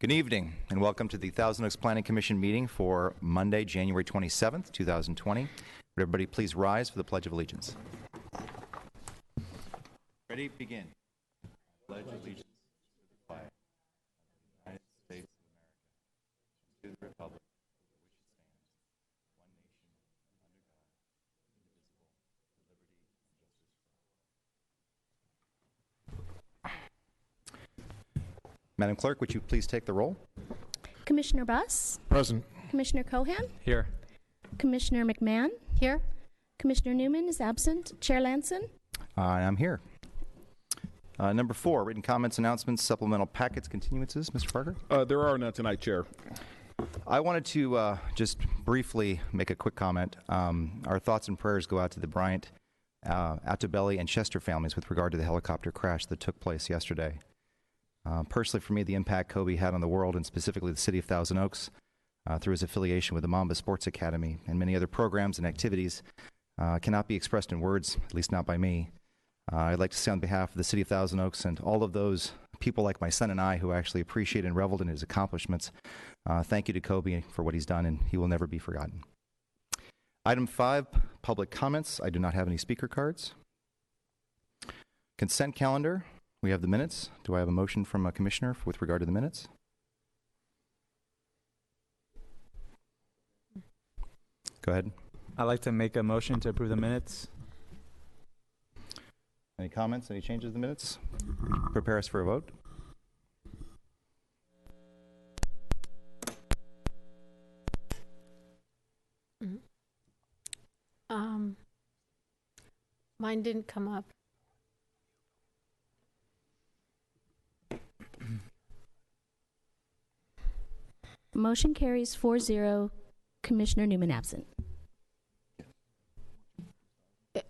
Good evening, and welcome to the Thousand Oaks Planning Commission meeting for Monday, January 27th, 2020. Would everybody please rise for the Pledge of Allegiance? Ready? Begin. Pledge allegiance to the flag of the United States of America, to the republic for which it stands, one nation, under God, indivisible, with liberty and justice for all. Madam Clerk, would you please take the roll? Commissioner Buss? Present. Commissioner Cohan? Here. Commissioner McMahon? Here. Commissioner Newman is absent. Chair Lanson? I'm here. Number 4, written comments, announcements, supplemental packets, continuances. Mr. Parker? There are none tonight, Chair. I wanted to just briefly make a quick comment. Our thoughts and prayers go out to the Bryant, Altobelli, and Chester families with regard to the helicopter crash that took place yesterday. Personally, for me, the impact Kobe had on the world, and specifically the city of Thousand Oaks, through his affiliation with the Mamba Sports Academy and many other programs and activities, cannot be expressed in words, at least not by me. I'd like to say on behalf of the city of Thousand Oaks and all of those people like my son and I who actually appreciate and reveled in his accomplishments, thank you to Kobe for what he's done, and he will never be forgotten. Item 5, public comments. I do not have any speaker cards. Consent calendar. We have the minutes. Do I have a motion from a commissioner with regard to the minutes? Go ahead. I'd like to make a motion to approve the minutes. Any comments? Any changes to the minutes? Prepare us for a vote. Mine didn't come up. Motion carries 4-0. Commissioner Newman absent.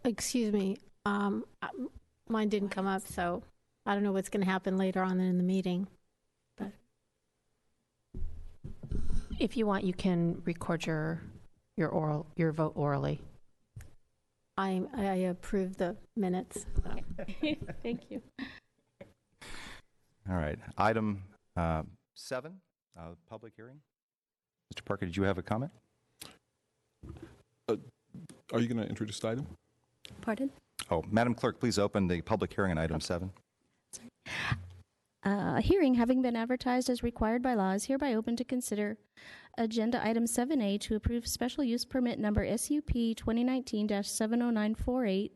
Excuse me. Mine didn't come up, so I don't know what's going to happen later on in the meeting. But if you want, you can record your vote orally. I approve the minutes. Thank you. All right. Item 7, public hearing. Mr. Parker, did you have a comment? Are you going to introduce the item? Pardon? Oh, Madam Clerk, please open the public hearing on item 7. A hearing having been advertised as required by law is hereby open to consider agenda item 7A to approve special use permit number SUP 2019-70948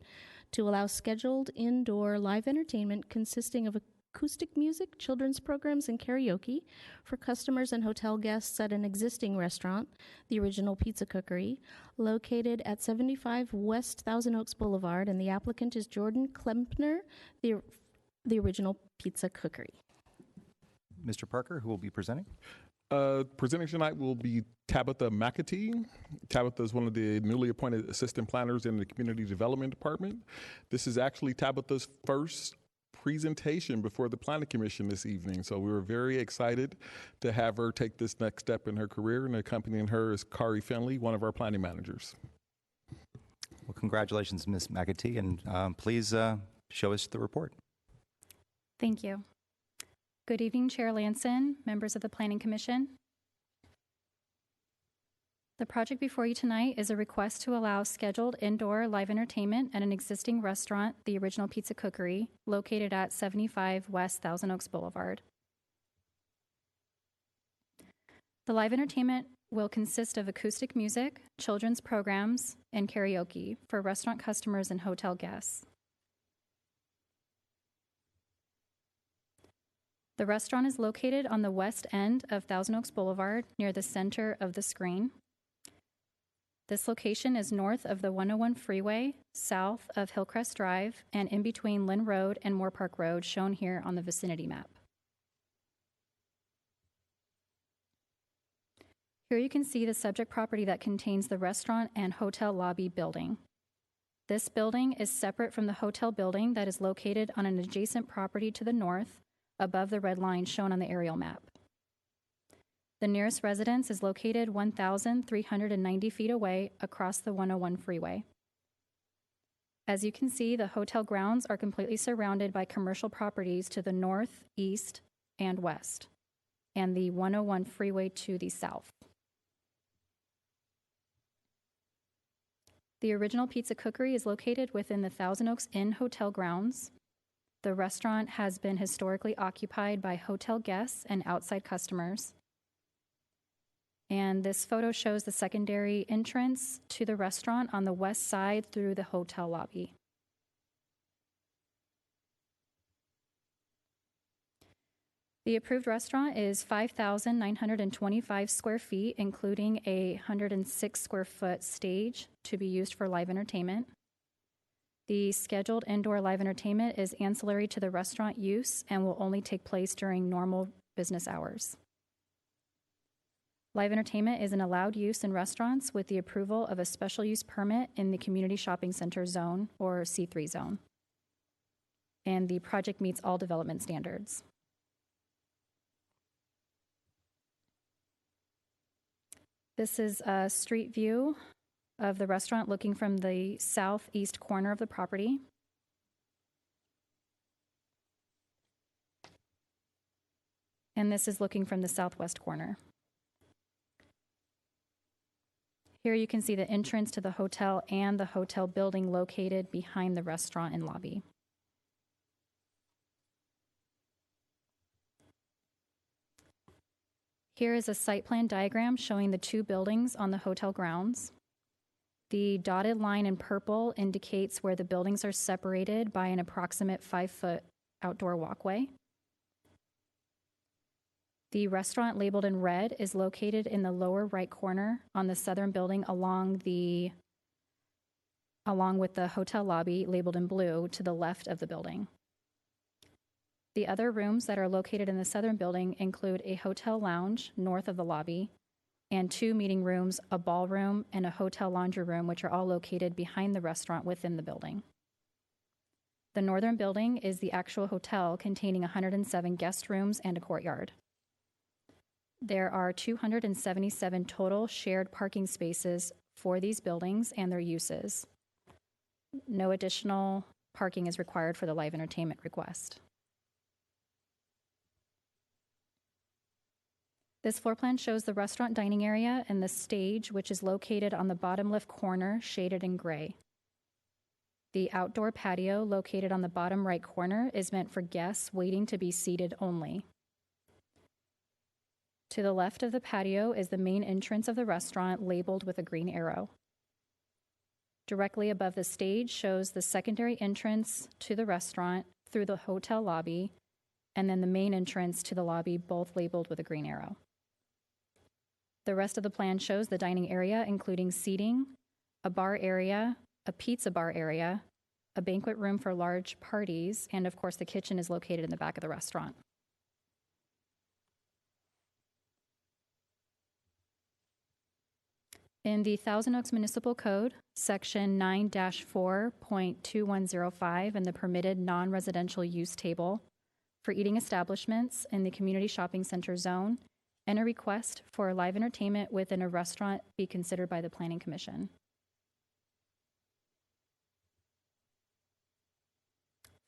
to allow scheduled indoor live entertainment consisting of acoustic music, children's programs, and karaoke for customers and hotel guests at an existing restaurant, the Original Pizza Cookery, located at 75 West Thousand Oaks Boulevard, and the applicant is Jordan Klempner, the Original Pizza Cookery. Mr. Parker, who will be presenting? Presenting tonight will be Tabitha McAtee. Tabitha is one of the newly appointed assistant planners in the Community Development Department. This is actually Tabitha's first presentation before the Planning Commission this evening, so we were very excited to have her take this next step in her career, and accompanying her is Kari Finley, one of our planning managers. Well, congratulations, Ms. McAtee, and please show us the report. Thank you. Good evening, Chair Lanson, members of the Planning Commission. The project before you tonight is a request to allow scheduled indoor live entertainment at an existing restaurant, the Original Pizza Cookery, located at 75 West Thousand Oaks Boulevard. The live entertainment will consist of acoustic music, children's programs, and karaoke for restaurant customers and hotel guests. The restaurant is located on the west end of Thousand Oaks Boulevard, near the center of the screen. This location is north of the 101 freeway, south of Hillcrest Drive, and in between Lynn Road and Moore Park Road, shown here on the vicinity map. Here you can see the subject property that contains the restaurant and hotel lobby building. This building is separate from the hotel building that is located on an adjacent property to the north, above the red line shown on the aerial map. The nearest residence is located 1,390 feet away across the 101 freeway. As you can see, the hotel grounds are completely surrounded by commercial properties to the north, east, and west. and the 101 freeway to the south. The original Pizza Cookery is located within the Thousand Oaks Inn hotel grounds. The restaurant has been historically occupied by hotel guests and outside customers. And this photo shows the secondary entrance to the restaurant on the west side through the hotel lobby. The approved restaurant is 5,925 square feet, including a 106 square foot stage to be used for live entertainment. The scheduled indoor live entertainment is ancillary to the restaurant use and will only take place during normal business hours. Live entertainment is an allowed use in restaurants with the approval of a special use permit in the Community Shopping Center Zone, or C3 zone. And the project meets all development standards. This is a street view of the restaurant looking from the southeast corner of the property. And this is looking from the southwest corner. Here you can see the entrance to the hotel and the hotel building located behind the restaurant and lobby. Here is a site plan diagram showing the two buildings on the hotel grounds. The dotted line in purple indicates where the buildings are separated by an approximate 5-foot outdoor walkway. The restaurant labeled in red is located in the lower right corner on the southern building along with the hotel lobby labeled in blue to the left of the building. The other rooms that are located in the southern building include a hotel lounge north of the lobby and 2 meeting rooms, a ballroom, and a hotel laundry room, which are all located behind the restaurant within the building. The northern building is the actual hotel containing 107 guest rooms and a courtyard. There are 277 total shared parking spaces for these buildings and their uses. No additional parking is required for the live entertainment request. This floor plan shows the restaurant dining area and the stage, which is located on the bottom left corner, shaded in gray. The outdoor patio, located on the bottom right corner, is meant for guests waiting to be seated only. To the left of the patio is the main entrance of the restaurant, labeled with a green arrow. Directly above the stage shows the secondary entrance to the restaurant through the hotel lobby, and then the main entrance to the lobby, both labeled with a green arrow. The rest of the plan shows the dining area, including seating, a bar area, a pizza bar area, a banquet room for large parties, and of course the kitchen is located in the back of the restaurant. In the Thousand Oaks Municipal Code, Section 9-4.2105 in the permitted non-residential use table for eating establishments in the Community Shopping Center Zone, and a request for live entertainment within a restaurant be considered by the Planning Commission.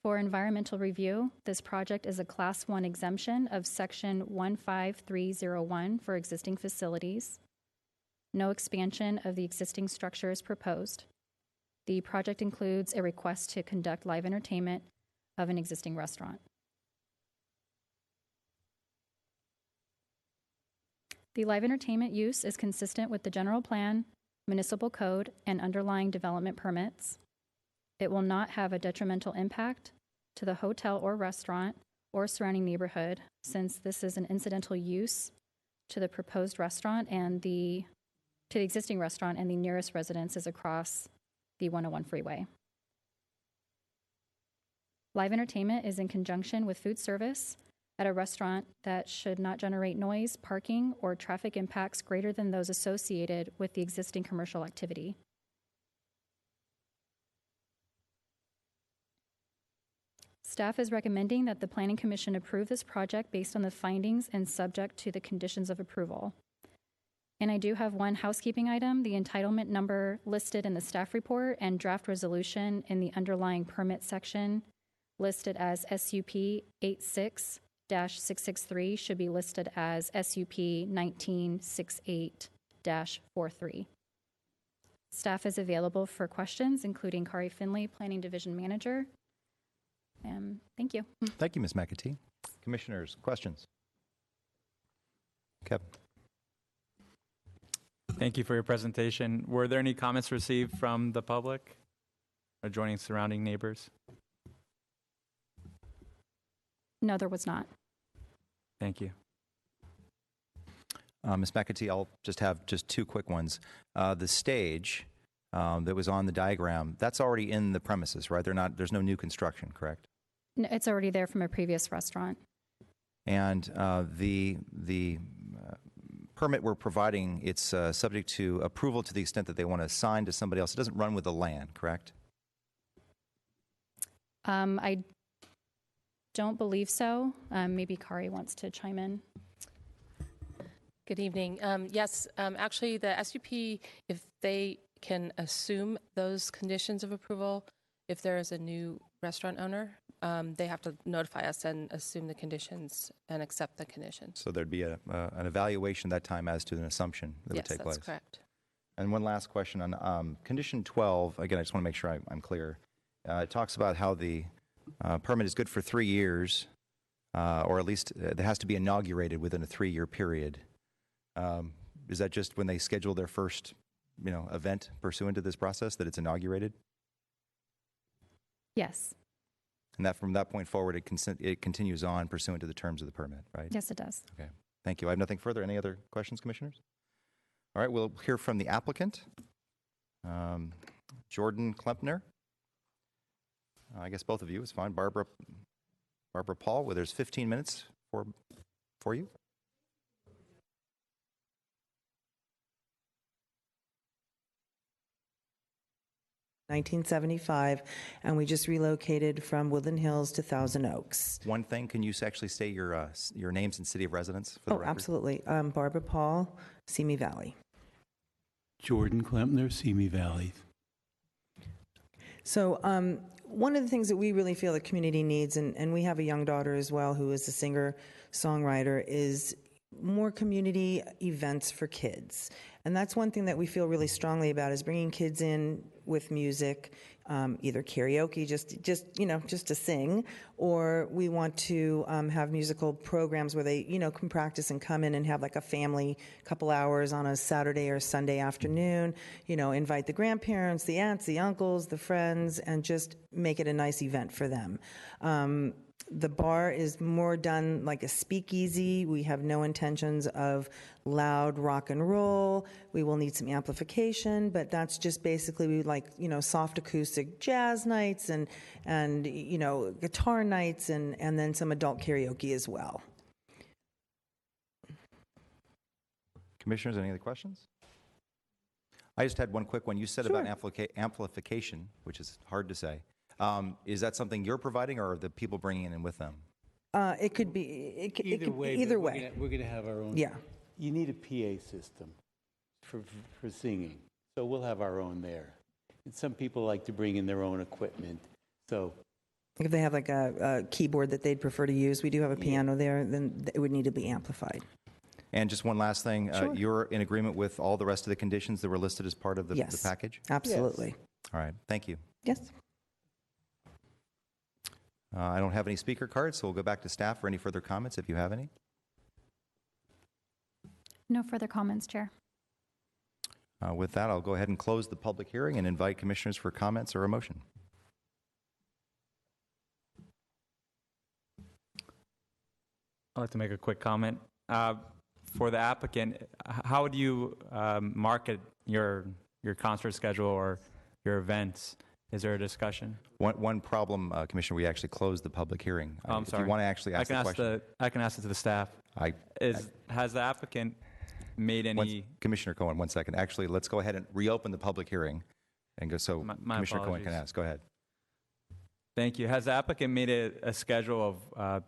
For environmental review, this project is a Class 1 exemption of Section 15301 for existing facilities. No expansion of the existing structure is proposed. The project includes a request to conduct live entertainment of an existing restaurant. The live entertainment use is consistent with the general plan, municipal code, and underlying development permits. It will not have a detrimental impact to the hotel or restaurant or surrounding neighborhood, since this is an incidental use to the proposed restaurant and to the existing restaurant, and the nearest residence is across the 101 freeway. Live entertainment is in conjunction with food service at a restaurant that should not generate noise, parking, or traffic impacts greater than those associated with the existing commercial activity. Staff is recommending that the Planning Commission approve this project based on the findings and subject to the conditions of approval. And I do have one housekeeping item: the entitlement number listed in the staff report and draft resolution in the underlying permit section listed as SUP 19-663 should be listed as SUP 1968-43. Staff is available for questions, including Kari Finley, Planning Division Manager. Thank you. Thank you, Ms. McAtee. Commissioners, questions? Kevin. Thank you for your presentation. Were there any comments received from the public adjoining surrounding neighbors? No, there was not. Thank you. Ms. McAtee, I'll just have two quick ones. The stage that was on the diagram, that's already in the premises, right? There's no new construction, correct? No, it's already there from a previous restaurant. And the permit we're providing, it's subject to approval to the extent that they want to assign to somebody else. It doesn't run with the land, correct? I don't believe so. Maybe Kari wants to chime in. Good evening. Yes, actually, the SUP, if they can assume those conditions of approval, if there is a new restaurant owner, they have to notify us and assume the conditions and accept the conditions. So there'd be an evaluation that time as to an assumption that would take place. Yes, that's correct. And one last question on condition 12. Again, I just want to make sure I'm clear. It talks about how the permit is good for 3 years, or at least it has to be inaugurated within a 3-year period. Is that just when they schedule their first, event pursuant to this process that it's inaugurated? Yes. And that from that point forward, it continues on pursuant to the terms of the permit, right? Yes, it does. Okay. Thank you. I have nothing further. Any other questions, commissioners? All right. We'll hear from the applicant, Jordan Klempner. I guess both of you. It's fine. Barbara Paul, well, there's 15 minutes for you. $1975, and we just relocated from Woodland Hills to Thousand Oaks. One thing, can you actually state your names and city of residence for the record? Absolutely. Barbara Paul, Simi Valley. Jordan Klempner, Simi Valley. So one of the things that we really feel the community needs, and we have a young daughter as well who is a singer-songwriter, is more community events for kids. And that's one thing that we feel really strongly about, is bringing kids in with music, either karaoke, just to sing, or we want to have musical programs where they, can practice and come in and have like a family couple hours on a Saturday or Sunday afternoon, invite the grandparents, the aunts, the uncles, the friends, and just make it a nice event for them. The bar is more done like a speakeasy. We have no intentions of loud rock and roll. We will need some amplification, but that's just basically, we like, soft acoustic jazz nights and guitar nights and then some adult karaoke as well. Commissioners, any other questions? I just had one quick one. You said Sure. about amplification, which is hard to say. Is that something you're providing, or are the people bringing it in with them? It could be Either way. Either but way. We're going to have our own. Yeah. You need a PA system for singing, so we'll have our own there. And some people like to bring in their own equipment, so. If they have like a keyboard that they'd prefer to use, we do have a piano there, then it would need to be amplified. And just one last thing, Sure. You're in agreement with all the rest of the conditions that were listed as part of the Yes. package? Absolutely. All right, thank you. Yes. I don't have any speaker cards, so we'll go back to staff for any further comments if you have any. No further comments, Chair. With that, I'll go ahead and close the public hearing and invite commissioners for comments or a motion. I'd like to make a quick comment. For the applicant, how would you market your concert schedule or your events? Is there a discussion? One problem, Commissioner, we actually closed the public hearing. I'm If sorry. you want to actually ask the question. I can ask it to the staff. Has the applicant made any? Commissioner Cohen, 1 second. Actually, let's go ahead and reopen the public hearing and go so My Commissioner Cohen can apologies. ask. Go ahead. Thank you. Has the applicant made a schedule of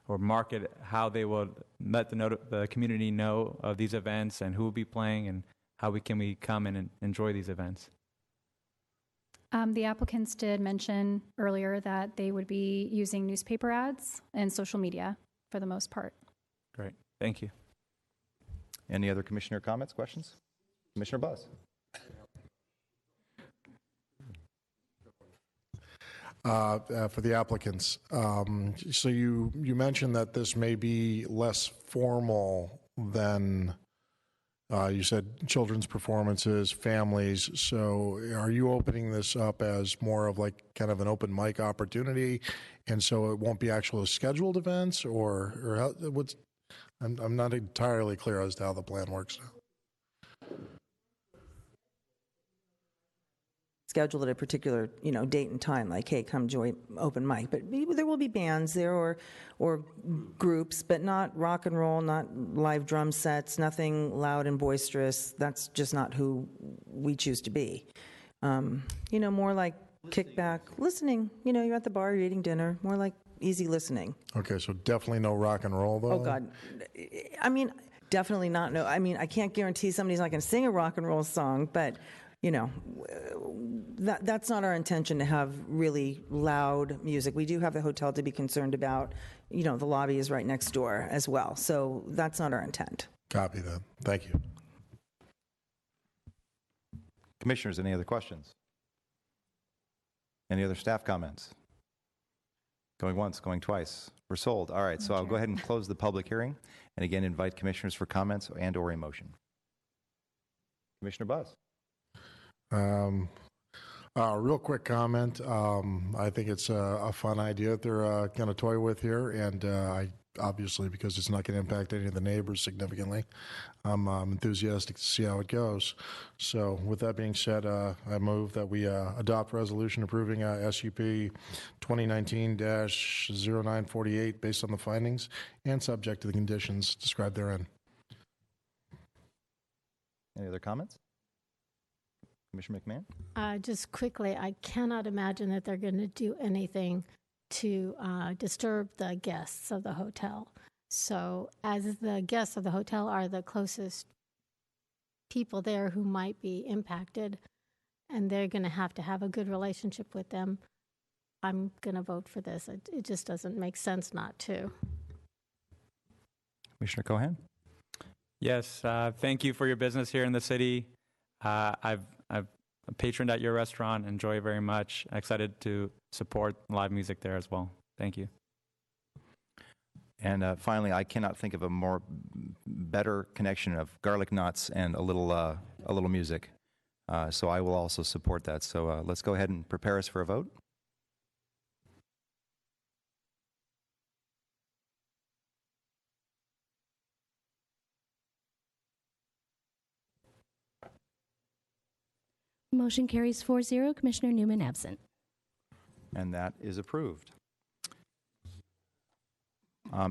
or market how they will let the community know of these events and who will be playing and how we come in and enjoy these events? The applicants did mention earlier that they would be using newspaper ads and social media for the most part. Great. Thank you. Any other commissioner comments, questions? Commissioner Buzz. For the applicants, so you mentioned that this may be less formal than you said children's performances, families. So are you opening this up as more of like kind of an open mic opportunity, and so it won't be actual scheduled events, or how, what's? I'm not entirely clear as to how the plan works now. Scheduled at a particular, date and time, like, hey, come join open mic. But there will be bands there or groups, but not rock and roll, not live drum sets, nothing loud and boisterous. That's just not who we choose to be. More like kickback, listening. You're at the bar, you're eating dinner, more like easy listening. Okay, so definitely no rock and roll, though? Oh, God. I mean, definitely not. No, I mean, I can't guarantee somebody's not going to sing a rock and roll song, but that's not our intention, to have really loud music. We do have the hotel to be concerned about. The lobby is right next door as well. So that's not our intent. Copy that. Thank you. Commissioners, any other questions? Any other staff comments? Going once, going twice. We're sold. All right, so I'll go ahead and close the public hearing, and again invite commissioners for comments and or a motion. Commissioner Buzz. Real quick comment. I think it's a fun idea that they're going to toy with here, and I obviously, because it's not going to impact any of the neighbors significantly, I'm enthusiastic to see how it goes. So with that being said, I move that we adopt resolution approving SUP 2019-0948 based on the findings and subject to the conditions described therein. Any other comments? Commissioner McMahon? Just quickly, I cannot imagine that they're going to do anything to disturb the guests of the hotel. So as the guests of the hotel are the closest people there who might be impacted, and they're going to have a good relationship with them, I'm going to vote for this. It just doesn't make sense not to. Commissioner Cohen? Yes, thank you for your business here in the city. I've patroned at your restaurant, enjoy it very much. Excited to support live music there as well. Thank you. And finally, I cannot think of a better connection of garlic knots and a little music. So I will also support that. So let's go ahead and prepare us for a vote. Motion carries 4-0. Commissioner Newman absent. And that is approved.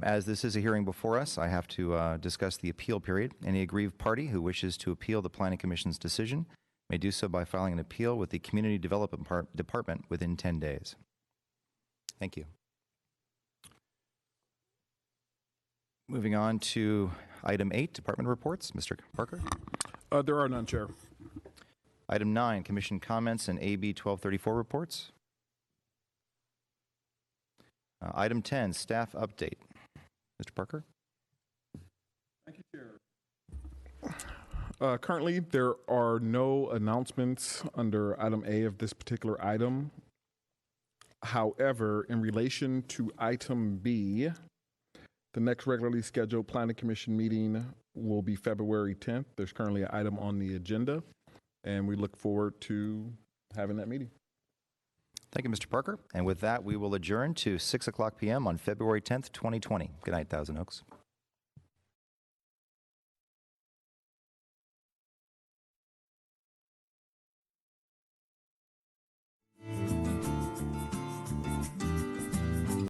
As this is a hearing before us, I have to discuss the appeal period. Any aggrieved party who wishes to appeal the Planning Commission's decision may do so by filing an appeal with the Community Development Department within 10 days. Thank you. Moving on to item 8, department reports. Mr. Parker? There are none, Chair. Item 9, Commission comments and AB 1234 reports. Item 10, staff update. Mr. Parker? Thank you, Chair. Currently, there are no announcements under item A of this particular item. However, in relation to item B, the next regularly scheduled Planning Commission meeting will be February 10th. There's currently an item on the agenda, and we look forward to having that meeting. Thank you, Mr. Parker. And with that, we will adjourn to 6 o'clock p.m. on February 10th, 2020. Good night, Thousand Oaks.